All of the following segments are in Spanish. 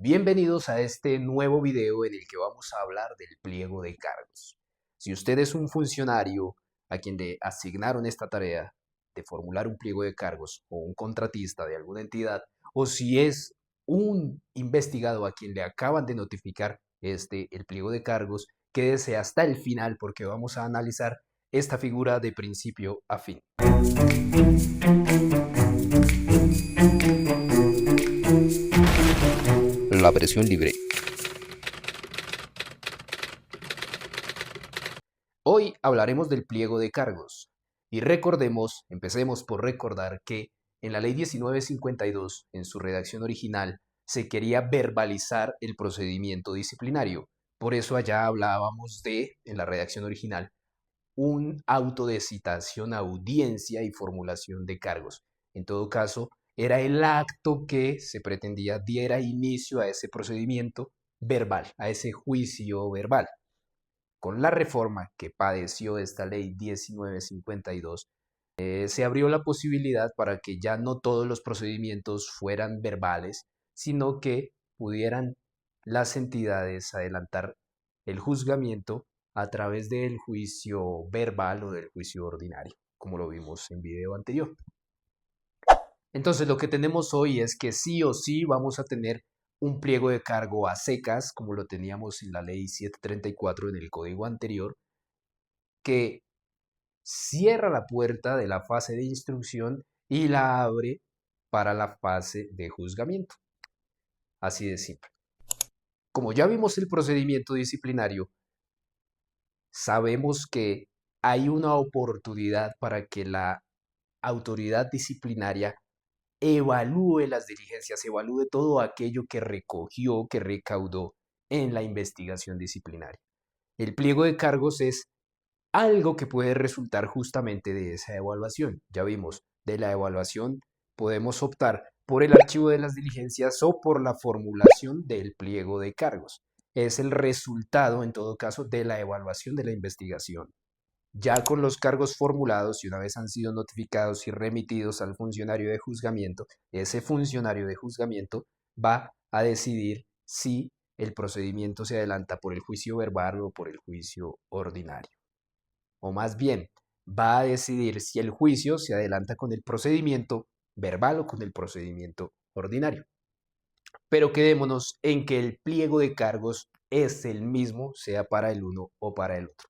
Bienvenidos a este nuevo video en el que vamos a hablar del pliego de cargos. Si usted es un funcionario a quien le asignaron esta tarea de formular un pliego de cargos o un contratista de alguna entidad, o si es un investigado a quien le acaban de notificar el pliego de cargos, quédese hasta el final porque vamos a analizar esta figura de principio a fin. La versión libre. Hoy hablaremos del pliego de cargos y empecemos por recordar que en la ley 1952, en su redacción original, se quería verbalizar el procedimiento disciplinario. Por eso allá hablábamos en la redacción original, un auto de citación a audiencia y formulación de cargos. En todo caso, era el acto que se pretendía diera inicio a ese procedimiento verbal, a ese juicio verbal. Con la reforma que padeció esta ley 1952, se abrió la posibilidad para que ya no todos los procedimientos fueran verbales, sino que pudieran las entidades adelantar el juzgamiento a través del juicio verbal o del juicio ordinario, como lo vimos en video anterior. Entonces lo que tenemos hoy es que sí o sí vamos a tener un pliego de cargo a secas, como lo teníamos en la ley 734 en el código anterior, que cierra la puerta de la fase de instrucción y la abre para la fase de juzgamiento. Así de simple. Como ya vimos el procedimiento disciplinario, sabemos que hay una oportunidad para que la autoridad disciplinaria evalúe las diligencias, evalúe todo aquello que recogió, que recaudó en la investigación disciplinaria. El pliego de cargos es algo que puede resultar justamente de esa evaluación. Ya vimos, de la evaluación podemos optar por el archivo de las diligencias o por la formulación del pliego de cargos. Es el resultado, en todo caso, de la evaluación de la investigación. Ya con los cargos formulados y una vez han sido notificados y remitidos al funcionario de juzgamiento, ese funcionario de juzgamiento va a decidir si el procedimiento se adelanta por el juicio verbal o por el juicio ordinario. O más bien, va a decidir si el juicio se adelanta con el procedimiento verbal o con el procedimiento ordinario. Pero quedémonos en que el pliego de cargos es el mismo, sea para el uno o para el otro.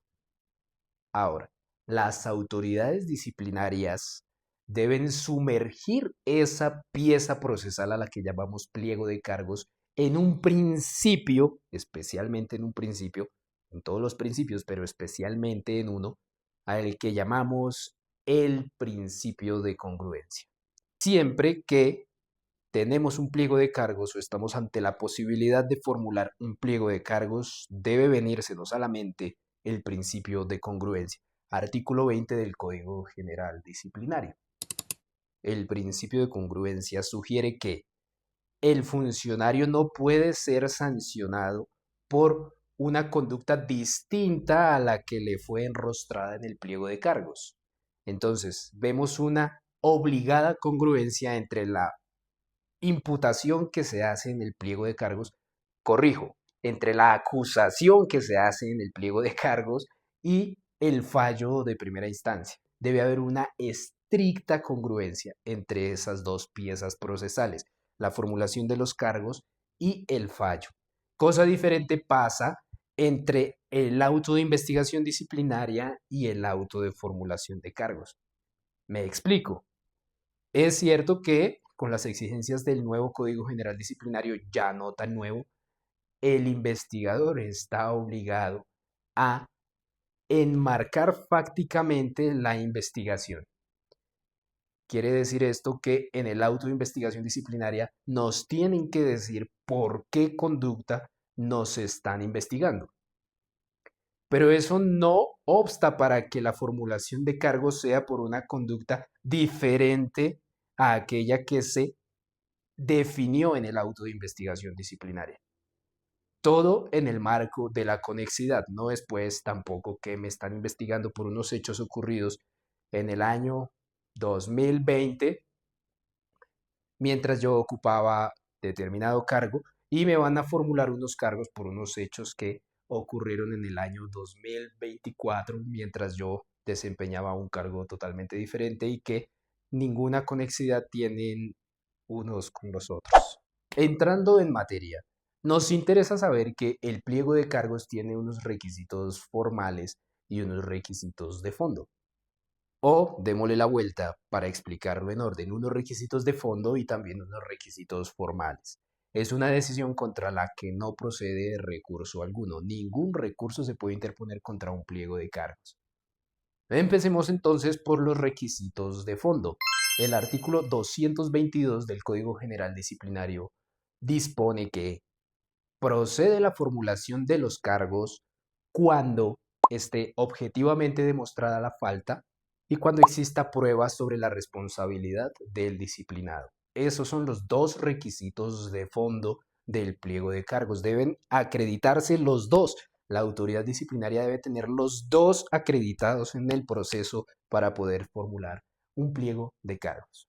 Ahora, las autoridades disciplinarias deben sumergir esa pieza procesal a la que llamamos pliego de cargos en un principio, especialmente en un principio, en todos los principios, pero especialmente en uno, al que llamamos el principio de congruencia. Siempre que tenemos un pliego de cargos o estamos ante la posibilidad de formular un pliego de cargos, debe venírsenos a la mente el principio de congruencia. Artículo 20 del Código General Disciplinario. El principio de congruencia sugiere que el funcionario no puede ser sancionado por una conducta distinta a la que le fue enrostrada en el pliego de cargos. Entonces, vemos una obligada congruencia entre la imputación que se hace en el pliego de cargos, entre la acusación que se hace en el pliego de cargos y el fallo de primera instancia. Debe haber una estricta congruencia entre esas dos piezas procesales, la formulación de los cargos y el fallo. Cosa diferente pasa entre el auto de investigación disciplinaria y el auto de formulación de cargos. Me explico. Es cierto que con las exigencias del nuevo Código General Disciplinario, ya no tan nuevo, el investigador está obligado a enmarcar fácticamente la investigación. Quiere decir esto que en el auto de investigación disciplinaria nos tienen que decir por qué conducta nos están investigando. Pero eso no obsta para que la formulación de cargos sea por una conducta diferente a aquella que se definió en el auto de investigación disciplinaria. Todo en el marco de la conexidad, no es pues tampoco que me están investigando por unos hechos ocurridos en el año 2020 mientras yo ocupaba determinado cargo y me van a formular unos cargos por unos hechos que ocurrieron en el año 2024 mientras yo desempeñaba un cargo totalmente diferente y que ninguna conexidad tienen unos con los otros. Entrando en materia, nos interesa saber que el pliego de cargos tiene unos requisitos formales y unos requisitos de fondo. O démosle la vuelta para explicarlo en orden, unos requisitos de fondo y también unos requisitos formales. Es una decisión contra la que no procede recurso alguno. Ningún recurso se puede interponer contra un pliego de cargos. Empecemos entonces por los requisitos de fondo. El artículo 222 del Código General Disciplinario dispone que procede la formulación de los cargos cuando esté objetivamente demostrada la falta y cuando exista pruebas sobre la responsabilidad del disciplinado. Esos son los dos requisitos de fondo del pliego de cargos. Deben acreditarse los dos. La autoridad disciplinaria debe tener los dos acreditados en el proceso para poder formular un pliego de cargos.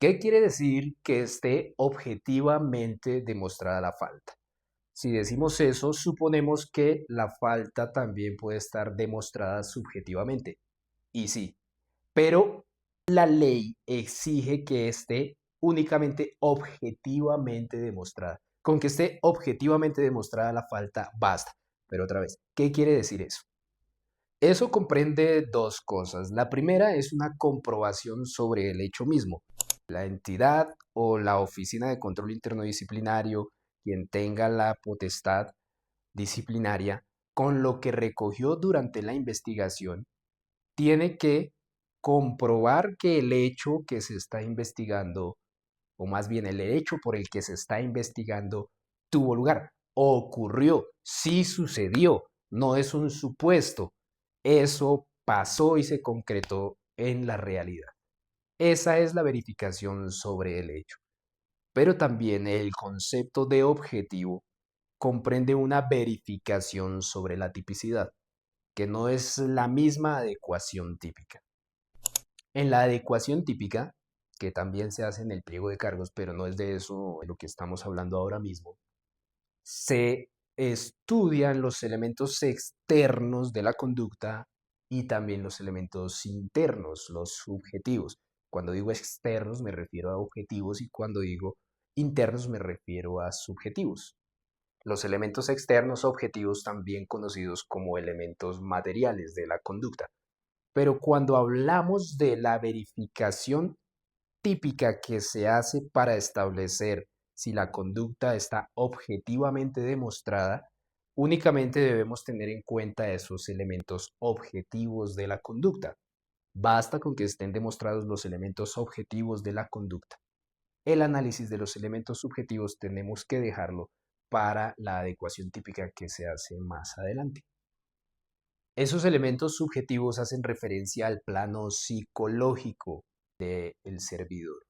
¿Qué quiere decir que esté objetivamente demostrada la falta? Si decimos eso, suponemos que la falta también puede estar demostrada subjetivamente. Y sí, pero la ley exige que esté únicamente objetivamente demostrada. Con que esté objetivamente demostrada la falta, basta. Pero otra vez, ¿qué quiere decir eso? Eso comprende dos cosas. La primera es una comprobación sobre el hecho mismo. La entidad o la oficina de control interno disciplinario, quien tenga la potestad disciplinaria, con lo que recogió durante la investigación, tiene que comprobar que el hecho que se está investigando, o más bien el hecho por el que se está investigando, tuvo lugar, ocurrió, sí sucedió, no es un supuesto, eso pasó y se concretó en la realidad. Esa es la verificación sobre el hecho. Pero también el concepto de objetivo comprende una verificación sobre la tipicidad, que no es la misma adecuación típica. En la adecuación típica, que también se hace en el pliego de cargos, pero no es de eso de lo que estamos hablando ahora mismo, se estudian los elementos externos de la conducta y también los elementos internos, los subjetivos. Cuando digo externos me refiero a objetivos y cuando digo internos me refiero a subjetivos. Los elementos externos objetivos también conocidos como elementos materiales de la conducta. Pero cuando hablamos de la verificación típica que se hace para establecer si la conducta está objetivamente demostrada, únicamente debemos tener en cuenta esos elementos objetivos de la conducta. Basta con que estén demostrados los elementos objetivos de la conducta. El análisis de los elementos subjetivos tenemos que dejarlo para la adecuación típica que se hace más adelante. Esos elementos subjetivos hacen referencia al plano psicológico del servidor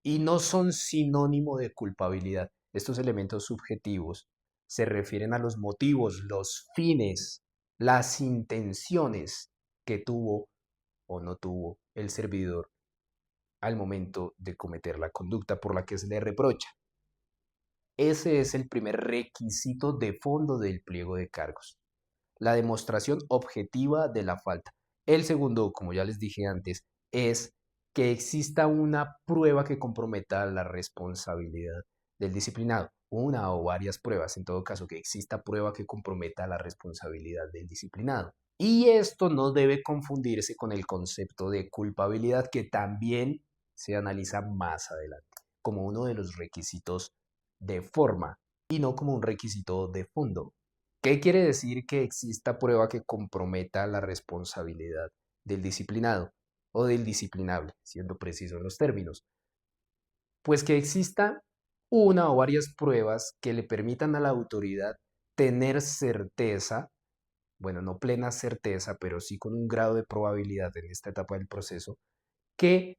y no son sinónimo de culpabilidad. Estos elementos subjetivos se refieren a los motivos, los fines, las intenciones que tuvo o no tuvo el servidor al momento de cometer la conducta por la que se le reprocha. Ese es el primer requisito de fondo del pliego de cargos, la demostración objetiva de la falta. El segundo, como ya les dije antes, es que exista una prueba que comprometa la responsabilidad del disciplinado. Una o varias pruebas, en todo caso, que exista prueba que comprometa la responsabilidad del disciplinado. Y esto no debe confundirse con el concepto de culpabilidad que también se analiza más adelante, como uno de los requisitos de forma y no como un requisito de fondo. ¿Qué quiere decir que exista prueba que comprometa la responsabilidad del disciplinado o del disciplinable, siendo preciso en los términos? Pues que exista una o varias pruebas que le permitan a la autoridad tener certeza, bueno, no plena certeza, pero sí con un grado de probabilidad en esta etapa del proceso, que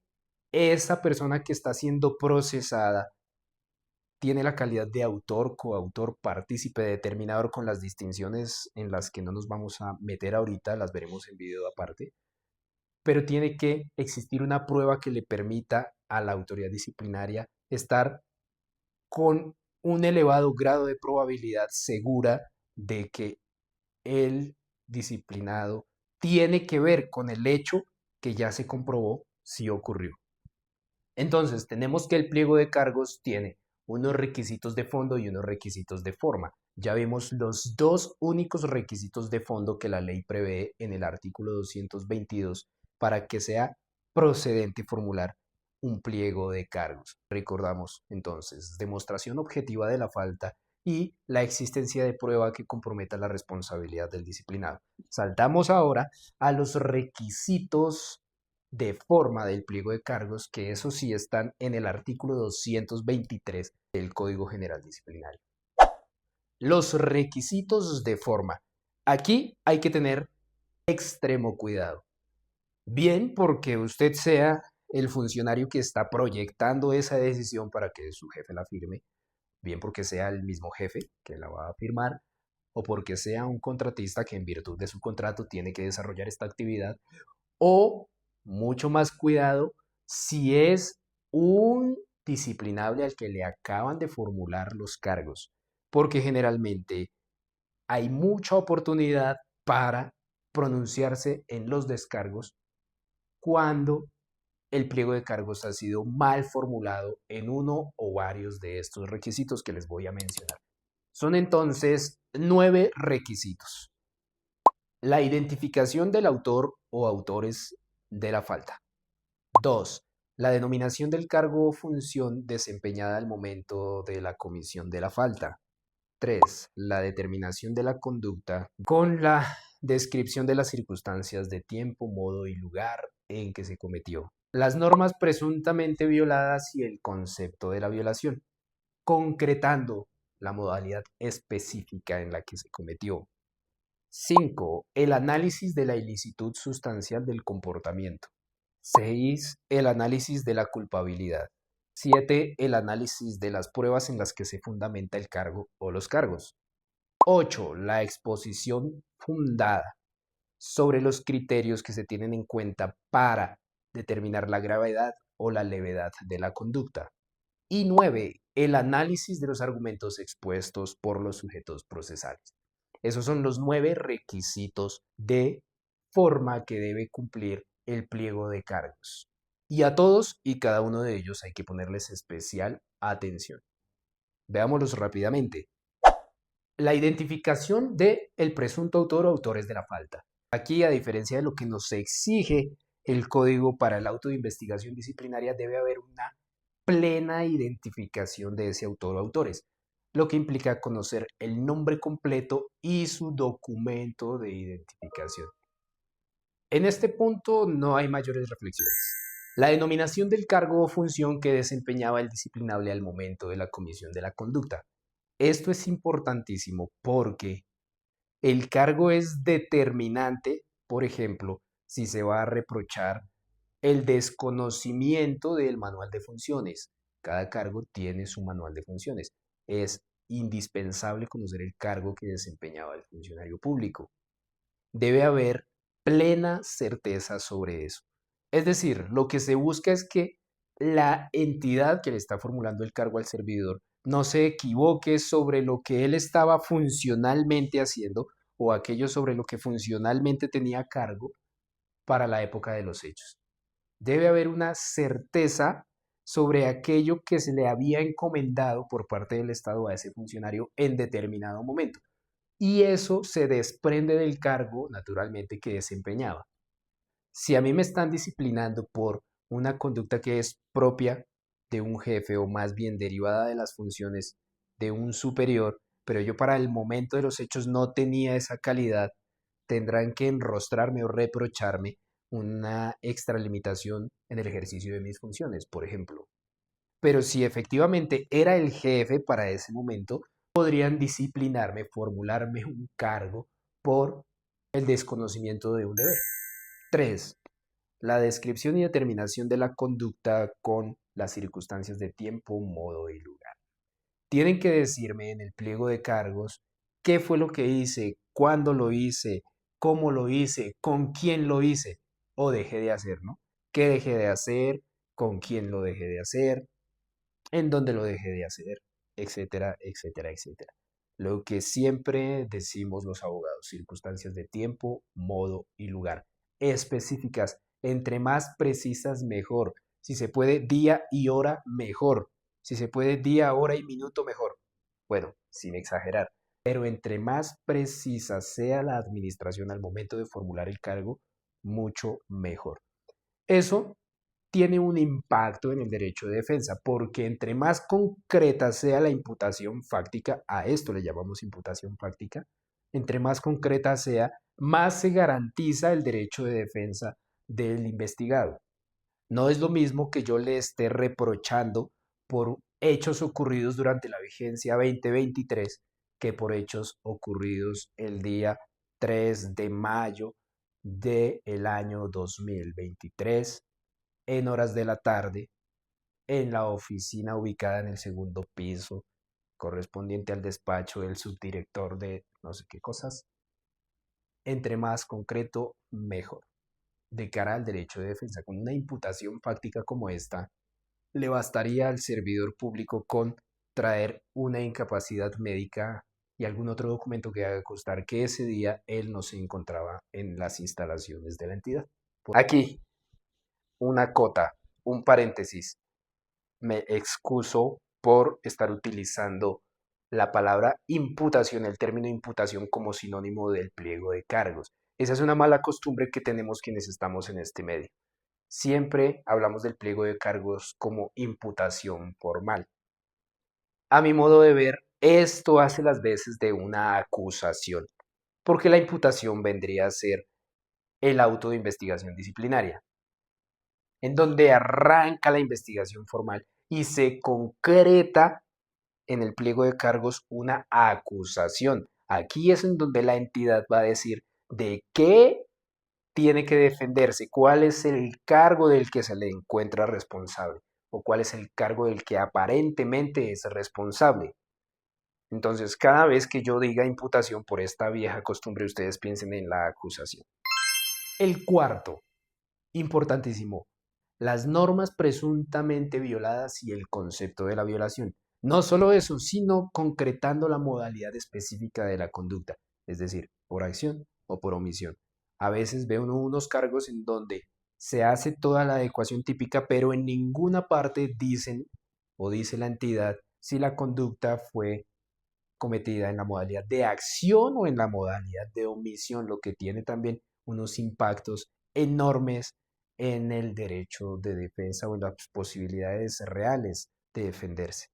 esa persona que está siendo procesada tiene la calidad de autor, coautor, partícipe, determinador con las distinciones en las que no nos vamos a meter ahorita, las veremos en video aparte, pero tiene que existir una prueba que le permita a la autoridad disciplinaria estar con un elevado grado de probabilidad segura de que el disciplinado tiene que ver con el hecho que ya se comprobó si ocurrió. Entonces, tenemos que el pliego de cargos tiene unos requisitos de fondo y unos requisitos de forma. Ya vimos los dos únicos requisitos de fondo que la ley prevé en el artículo 222 para que sea procedente formular un pliego de cargos. Recordamos entonces, demostración objetiva de la falta y la existencia de prueba que comprometa la responsabilidad del disciplinado. Saltamos ahora a los requisitos de forma del pliego de cargos, que eso sí están en el artículo 223 del Código General Disciplinario. Los requisitos de forma. Aquí hay que tener extremo cuidado. Bien porque usted sea el funcionario que está proyectando esa decisión para que su jefe la firme, bien porque sea el mismo jefe que la va a firmar, o porque sea un contratista que en virtud de su contrato tiene que desarrollar esta actividad, o mucho más cuidado si es un disciplinable al que le acaban de formular los cargos, porque generalmente hay mucha oportunidad para pronunciarse en los descargos cuando el pliego de cargos ha sido mal formulado en uno o varios de estos requisitos que les voy a mencionar. Son entonces 9 requisitos. La identificación del autor o autores de la falta. 2. La denominación del cargo o función desempeñada al momento de la comisión de la falta. 3. La determinación de la conducta con la descripción de las circunstancias de tiempo, modo y lugar en que se cometió. Las normas presuntamente violadas y el concepto de la violación, concretando la modalidad específica en la que se cometió. 5. El análisis de la ilicitud sustancial del comportamiento. 6. El análisis de la culpabilidad. 7. El análisis de las pruebas en las que se fundamenta el cargo o los cargos. 8. La exposición fundada sobre los criterios que se tienen en cuenta para determinar la gravedad o la levedad de la conducta. Y 9. El análisis de los argumentos expuestos por los sujetos procesales. Esos son los 9 requisitos de forma que debe cumplir el pliego de cargos. Y a todos y cada uno de ellos hay que ponerles especial atención. Veámoslos rápidamente. La identificación de el presunto autor o autores de la falta. Aquí, a diferencia de lo que nos exige el código para el auto de investigación disciplinaria, debe haber una plena identificación de ese autor o autores, lo que implica conocer el nombre completo y su documento de identificación. En este punto no hay mayores reflexiones. La denominación del cargo o función que desempeñaba el disciplinable al momento de la comisión de la conducta. Esto es importantísimo porque el cargo es determinante, por ejemplo, si se va a reprochar el desconocimiento del manual de funciones. Cada cargo tiene su manual de funciones. Es indispensable conocer el cargo que desempeñaba el funcionario público. Debe haber plena certeza sobre eso. Es decir, lo que se busca es que la entidad que le está formulando el cargo al servidor no se equivoque sobre lo que él estaba funcionalmente haciendo o aquello sobre lo que funcionalmente tenía cargo para la época de los hechos. Debe haber una certeza sobre aquello que se le había encomendado por parte del Estado a ese funcionario en determinado momento. Y eso se desprende del cargo, naturalmente, que desempeñaba. Si a mí me están disciplinando por una conducta que es propia de un jefe o más bien derivada de las funciones de un superior, pero yo para el momento de los hechos no tenía esa calidad, tendrán que enrostrarme o reprocharme una extralimitación en el ejercicio de mis funciones, por ejemplo. Pero si efectivamente era el jefe para ese momento, podrían disciplinarme, formularme un cargo por el desconocimiento de un deber. 3. La descripción y determinación de la conducta con las circunstancias de tiempo, modo y lugar. Tienen que decirme en el pliego de cargos qué fue lo que hice, cuándo lo hice, cómo lo hice, con quién lo hice o dejé de hacer, ¿no? ¿Qué dejé de hacer? ¿Con quién lo dejé de hacer? ¿En dónde lo dejé de hacer? etcétera, etcétera, etcétera. Lo que siempre decimos los abogados, circunstancias de tiempo, modo y lugar. Específicas, entre más precisas mejor. Si se puede día y hora, mejor. Si se puede día, hora y minuto, mejor. Bueno, sin exagerar. Pero entre más precisa sea la administración al momento de formular el cargo, mucho mejor. Eso tiene un impacto en el derecho de defensa, porque entre más concreta sea la imputación fáctica, a esto le llamamos imputación fáctica, entre más concreta sea, más se garantiza el derecho de defensa del investigado. No es lo mismo que yo le esté reprochando por hechos ocurridos durante la vigencia 2023 que por hechos ocurridos el día 3 de mayo del año 2023 en horas de la tarde en la oficina ubicada en el segundo piso, correspondiente al despacho del subdirector de no sé qué cosas. Entre más concreto, mejor. De cara al derecho de defensa, con una imputación fáctica como esta, le bastaría al servidor público con traer una incapacidad médica y algún otro documento que haga constar que ese día él no se encontraba en las instalaciones de la entidad. Aquí, una cota, un paréntesis. Me excuso por estar utilizando la palabra imputación, el término imputación como sinónimo del pliego de cargos. Esa es una mala costumbre que tenemos quienes estamos en este medio. Siempre hablamos del pliego de cargos como imputación formal. A mi modo de ver, esto hace las veces de una acusación, porque la imputación vendría a ser el auto de investigación disciplinaria, en donde arranca la investigación formal y se concreta en el pliego de cargos una acusación. Aquí es en donde la entidad va a decir de qué tiene que defenderse, cuál es el cargo del que se le encuentra responsable o cuál es el cargo del que aparentemente es responsable. Entonces, cada vez que yo diga imputación por esta vieja costumbre, ustedes piensen en la acusación. El cuarto, importantísimo, las normas presuntamente violadas y el concepto de la violación. No solo eso, sino concretando la modalidad específica de la conducta, es decir, por acción o por omisión. A veces ve uno unos cargos en donde se hace toda la adecuación típica, pero en ninguna parte dicen o dice la entidad si la conducta fue cometida en la modalidad de acción o en la modalidad de omisión, lo que tiene también unos impactos enormes en el derecho de defensa o en las posibilidades reales de defenderse.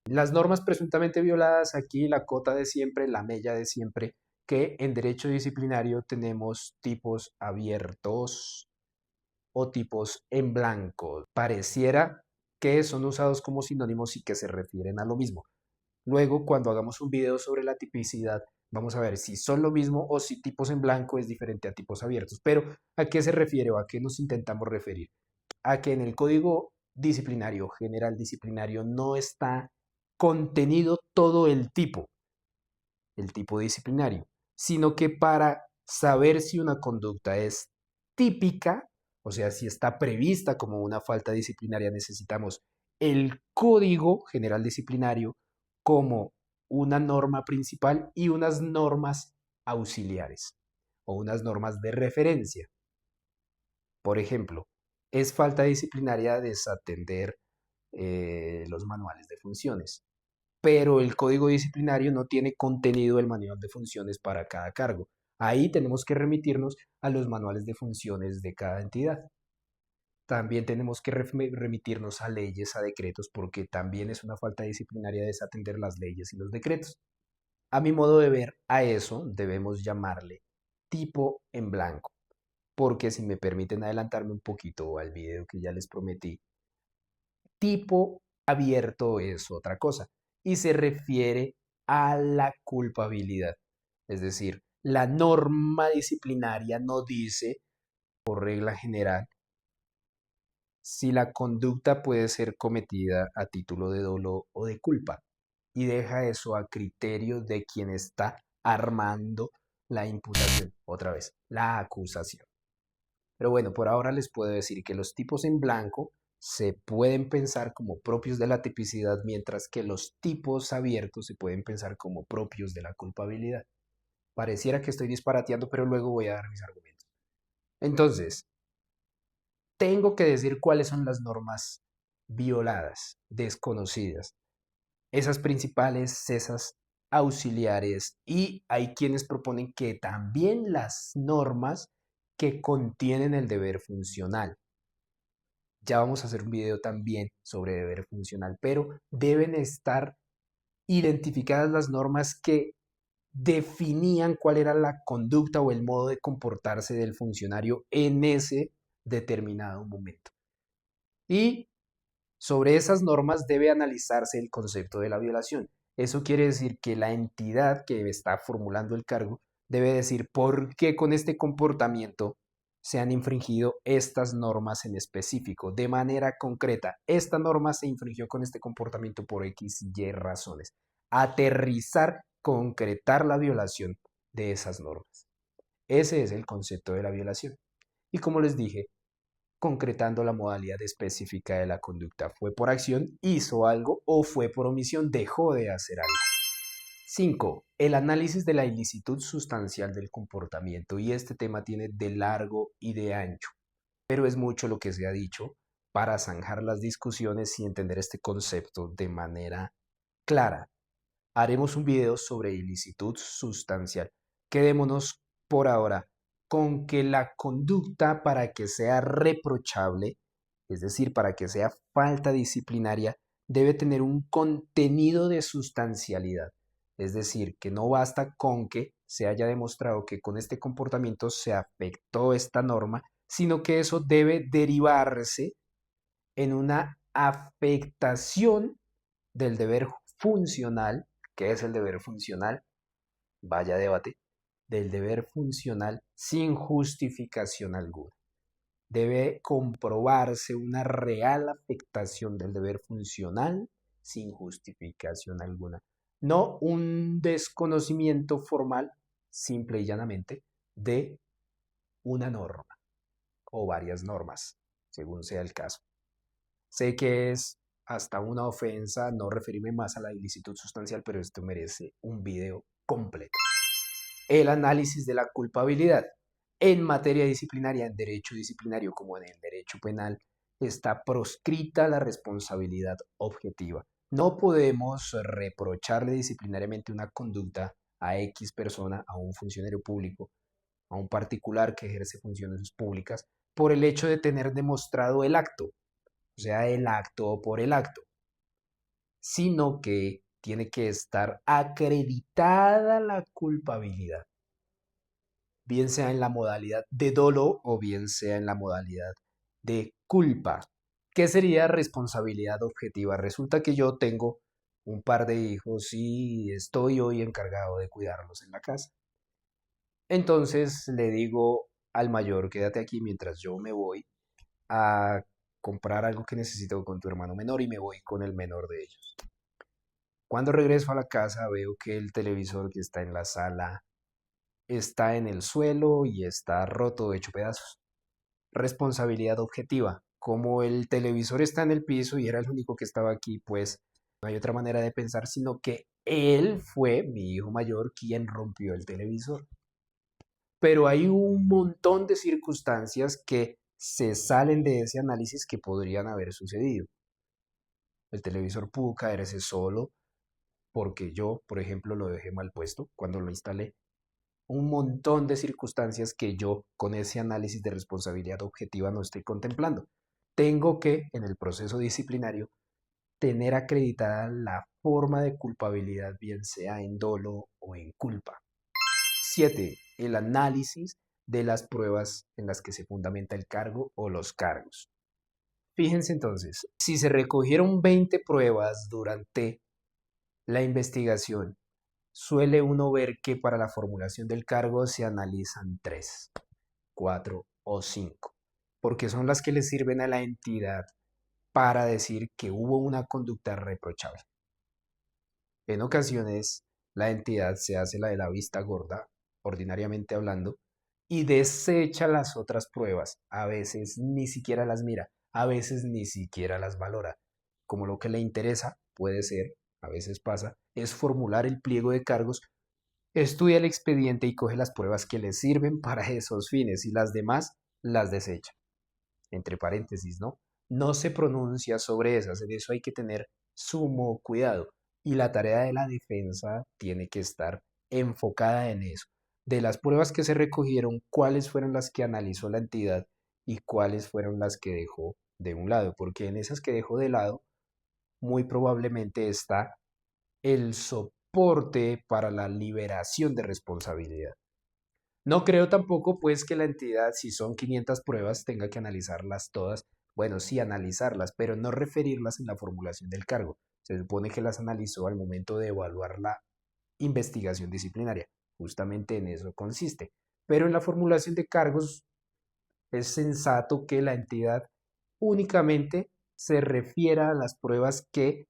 Las normas presuntamente violadas, aquí la cota de siempre, la mella de siempre, que en derecho disciplinario tenemos tipos abiertos o tipos en blanco. Pareciera que son usados como sinónimos y que se refieren a lo mismo. Luego, cuando hagamos un video sobre la tipicidad, vamos a ver si son lo mismo o si tipos en blanco es diferente a tipos abiertos. Pero, ¿a qué se refiere o a qué nos intentamos referir? A que en el Código Disciplinario, General Disciplinario, no está contenido todo el tipo disciplinario, sino que para saber si una conducta es típica, o sea, si está prevista como una falta disciplinaria, necesitamos el Código General Disciplinario como una norma principal y unas normas auxiliares o unas normas de referencia. Por ejemplo, es falta disciplinaria desatender los manuales de funciones, pero el código disciplinario no tiene contenido el manual de funciones para cada cargo. Ahí tenemos que remitirnos a los manuales de funciones de cada entidad. También tenemos que remitirnos a leyes, a decretos, porque también es una falta disciplinaria desatender las leyes y los decretos. A mi modo de ver, a eso debemos llamarle tipo en blanco, porque si me permiten adelantarme un poquito al video que ya les prometí, tipo abierto es otra cosa y se refiere a la culpabilidad. Es decir, la norma disciplinaria no dice, por regla general, si la conducta puede ser cometida a título de dolo o de culpa y deja eso a criterio de quien está armando la imputación, otra vez, la acusación. Pero bueno, por ahora les puedo decir que los tipos en blanco se pueden pensar como propios de la tipicidad, mientras que los tipos abiertos se pueden pensar como propios de la culpabilidad. Pareciera que estoy disparateando, pero luego voy a dar mis argumentos. Entonces, tengo que decir cuáles son las normas violadas, desconocidas, esas principales, esas auxiliares, y hay quienes proponen que también las normas que contienen el deber funcional. Ya vamos a hacer un video también sobre deber funcional, pero deben estar identificadas las normas que definían cuál era la conducta o el modo de comportarse del funcionario en ese determinado momento. Y sobre esas normas debe analizarse el concepto de la violación. Eso quiere decir que la entidad que está formulando el cargo debe decir por qué con este comportamiento se han infringido estas normas en específico, de manera concreta. Esta norma se infringió con este comportamiento por X y Y razones. Aterrizar, concretar la violación de esas normas. Ese es el concepto de la violación. Y como les dije, concretando la modalidad específica de la conducta. ¿Fue por acción, hizo algo, o fue por omisión, dejó de hacer algo? 5. El análisis de la ilicitud sustancial del comportamiento. Y este tema tiene de largo y de ancho, pero es mucho lo que se ha dicho para zanjar las discusiones y entender este concepto de manera clara. Haremos un video sobre ilicitud sustancial. Quedémonos por ahora con que la conducta, para que sea reprochable, es decir, para que sea falta disciplinaria, debe tener un contenido de sustancialidad. Es decir, que no basta con que se haya demostrado que con este comportamiento se afectó esta norma, sino que eso debe derivarse en una afectación del deber funcional. ¿Qué es el deber funcional? Vaya debate. Del deber funcional sin justificación alguna. Debe comprobarse una real afectación del deber funcional sin justificación alguna. No un desconocimiento formal, simple y llanamente, de una norma o varias normas, según sea el caso. Sé que es hasta una ofensa no referirme más a la ilicitud sustancial, pero esto merece un video completo. El análisis de la culpabilidad. En materia disciplinaria, en derecho disciplinario como en el derecho penal, está proscrita la responsabilidad objetiva. No podemos reprocharle disciplinariamente una conducta a X persona, a un funcionario público, a un particular que ejerce funciones públicas, por el hecho de tener demostrado el acto, o sea, el acto por el acto, sino que tiene que estar acreditada la culpabilidad, bien sea en la modalidad de dolo o bien sea en la modalidad de culpa. ¿Qué sería responsabilidad objetiva? Resulta que yo tengo un par de hijos y estoy hoy encargado de cuidarlos en la casa. Entonces le digo al mayor, quédate aquí mientras yo me voy a comprar algo que necesito con tu hermano menor, y me voy con el menor de ellos. Cuando regreso a la casa veo que el televisor que está en la sala está en el suelo y está roto, hecho pedazos. Responsabilidad objetiva. Como el televisor está en el piso y era el único que estaba aquí, pues no hay otra manera de pensar sino que él fue, mi hijo mayor, quien rompió el televisor. Pero hay un montón de circunstancias que se salen de ese análisis que podrían haber sucedido. El televisor pudo caerse solo porque yo, por ejemplo, lo dejé mal puesto cuando lo instalé. Un montón de circunstancias que yo, con ese análisis de responsabilidad objetiva, no estoy contemplando. Tengo que, en el proceso disciplinario, tener acreditada la forma de culpabilidad, bien sea en dolo o en culpa. 7. El análisis de las pruebas en las que se fundamenta el cargo o los cargos. Fíjense entonces, si se recogieron 20 pruebas durante la investigación, suele uno ver que para la formulación del cargo se analizan 3, 4 o 5, porque son las que le sirven a la entidad para decir que hubo una conducta reprochable. En ocasiones, la entidad se hace la de la vista gorda, ordinariamente hablando, y desecha las otras pruebas. A veces ni siquiera las mira. a veces ni siquiera las valora. Como lo que le interesa, puede ser, a veces pasa, es formular el pliego de cargos, estudia el expediente y coge las pruebas que le sirven para esos fines y las demás las desecha. Entre paréntesis, ¿no? No se pronuncia sobre esas, en eso hay que tener sumo cuidado. Y la tarea de la defensa tiene que estar enfocada en eso. De las pruebas que se recogieron, cuáles fueron las que analizó la entidad y cuáles fueron las que dejó de un lado, porque en esas que dejó de lado, muy probablemente está el soporte para la liberación de responsabilidad. No creo tampoco, pues, que la entidad, si son 500 pruebas, tenga que analizarlas todas. Bueno, sí, analizarlas, pero no referirlas en la formulación del cargo. Se supone que las analizó al momento de evaluar la investigación disciplinaria. Justamente en eso consiste. Pero en la formulación de cargos es sensato que la entidad únicamente se refiera a las pruebas que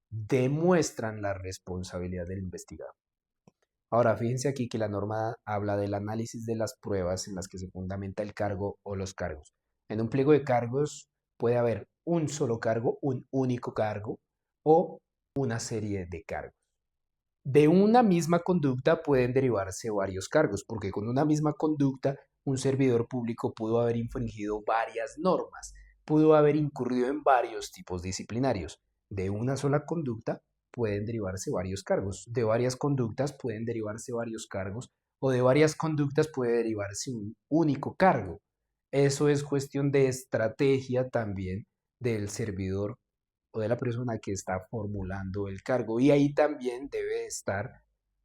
demuestran la responsabilidad del investigado. Ahora, fíjense aquí que la norma habla del análisis de las pruebas en las que se fundamenta el cargo o los cargos. En un pliego de cargos puede haber un solo cargo, un único cargo o una serie de cargos. De una misma conducta pueden derivarse varios cargos, porque con una misma conducta un servidor público pudo haber infringido varias normas, pudo haber incurrido en varios tipos disciplinarios. De una sola conducta pueden derivarse varios cargos, de varias conductas pueden derivarse varios cargos o de varias conductas puede derivarse un único cargo. Eso es cuestión de estrategia también del servidor o de la persona que está formulando el cargo. Y ahí también debe estar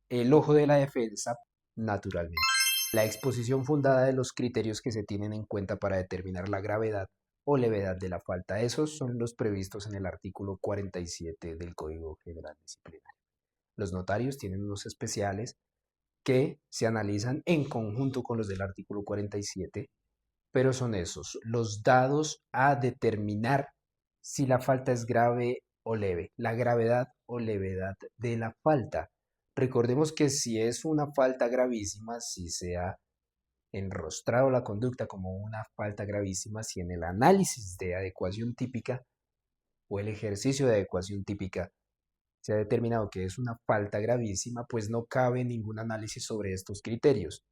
el ojo de la defensa, naturalmente. La exposición fundada de los criterios que se tienen en cuenta para determinar la gravedad o levedad de la falta. Esos son los previstos en el artículo 47 del Código General Disciplinario. Los notarios tienen unos especiales que se analizan en conjunto con los del artículo 47, pero son esos, los dados a determinar si la falta es grave o leve, la gravedad o levedad de la falta. Recordemos que si es una falta gravísima, si se ha enrostrado la conducta como una falta gravísima, si en el análisis de adecuación típica o el ejercicio de adecuación típica se ha determinado que es una falta gravísima, pues no cabe ningún análisis sobre estos criterios,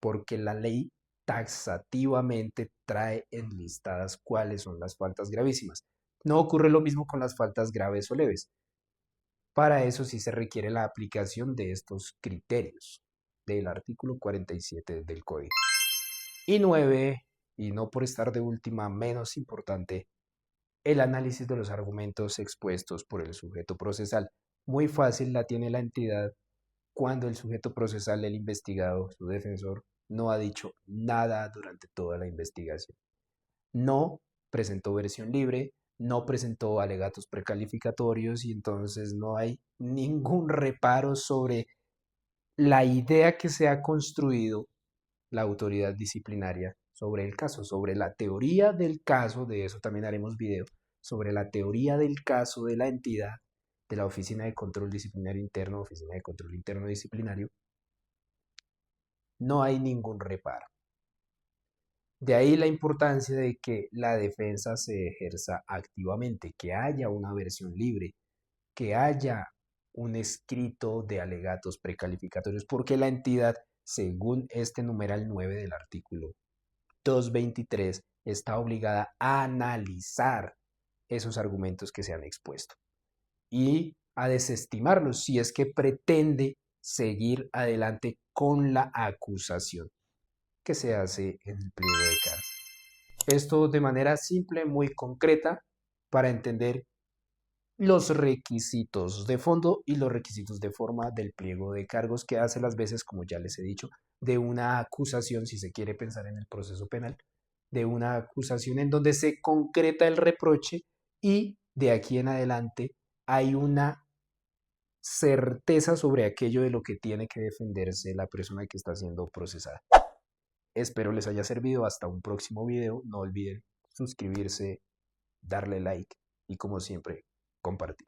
porque la ley taxativamente trae enlistadas cuáles son las faltas gravísimas. No ocurre lo mismo con las faltas graves o leves. Para eso sí se requiere la aplicación de estos criterios del artículo 47 del Código. Y 9, y no por estar de última menos importante, el análisis de los argumentos expuestos por el sujeto procesal. Muy fácil la tiene la entidad cuando el sujeto procesal, el investigado, su defensor, no ha dicho nada durante toda la investigación. No presentó versión libre, no presentó alegatos precalificatorios y entonces no hay ningún reparo sobre la idea que se ha construido la autoridad disciplinaria sobre el caso, sobre la teoría del caso, de eso también haremos video, sobre la teoría del caso de la entidad, de la Oficina de Control Disciplinario Interno, Oficina de Control Interno Disciplinario, no hay ningún reparo. De ahí la importancia de que la defensa se ejerza activamente, que haya una versión libre, que haya un escrito de alegatos precalificatorios, porque la entidad, según este numeral 9 del artículo 223, está obligada a analizar esos argumentos que se han expuesto y a desestimarlos si es que pretende seguir adelante con la acusación que se hace en el pliego de cargo. Esto de manera simple, muy concreta, para entender los requisitos de fondo y los requisitos de forma del pliego de cargos que hace las veces, como ya les he dicho, de una acusación, si se quiere pensar en el proceso penal, de una acusación en donde se concreta el reproche y de aquí en adelante hay una certeza sobre aquello de lo que tiene que defenderse la persona que está siendo procesada. Espero les haya servido. Hasta un próximo video. No olviden suscribirse, darle like y como siempre, compartir.